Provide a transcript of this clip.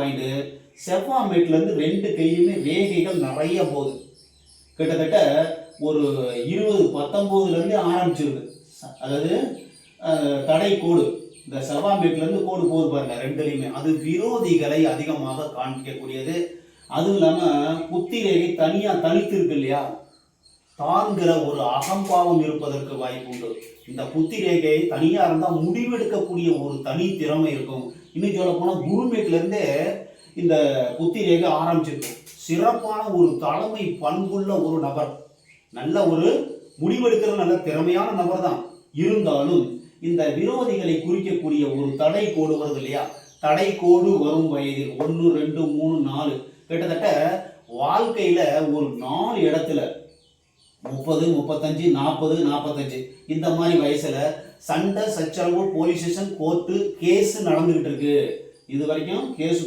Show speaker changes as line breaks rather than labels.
Point, செவ்வாமேட்லேருந்து 2 கையுமே ரேகைகள் நிறைய போகுது. கிட்டத்தட்ட ஒரு 2019 ஆரம்பிச்சிருக்கு. அதாவது தடை கோடு, இந்த செவ்வாமேட்லேருந்து கோடு போகுது பாருங்க, 2லையுமே அது விரோதிகளை அதிகமாக காண்பிக்கக்கூடியது. அதுவும் இல்லாமல் புத்தி ரேகை தனியாக தனித்து இருக்கு இல்லையா, தான்கிற ஒரு அகம்பாவம் இருப்பதற்கு வாய்ப்பு உண்டு. இந்த புத்தி ரேகை தனியாக இருந்தால் முடிவெடுக்கக்கூடிய ஒரு தனி திறமை இருக்கும். இன்னும் சொல்ல போனால் குருமேட்லேருந்தே இந்த புத்தி ரேகை ஆரம்பிச்சிருக்கு. சிறப்பான ஒரு தலைமை பண்புள்ள ஒரு நபர், நல்ல ஒரு முடிவெடுக்கிற நல்ல திறமையான நபர் தான். இருந்தாலும் இந்த விரோதிகளை குறிக்கக்கூடிய ஒரு தடை கோடு வருது இல்லையா, தடை கோடு வரும் வயதில் 1, 2, 3, 4 கிட்டத்தட்ட வாழ்க்கையில ஒரு 4 இடத்துல 30, 35, 40, 45 இந்த மாதிரி வயசுல சண்டை சச்சரவு, போலீஸ் ஸ்டேஷன், கோர்ட்டு, கேஸ் நடந்துகிட்டு இருக்கு. இது வரைக்கும் கேஸ்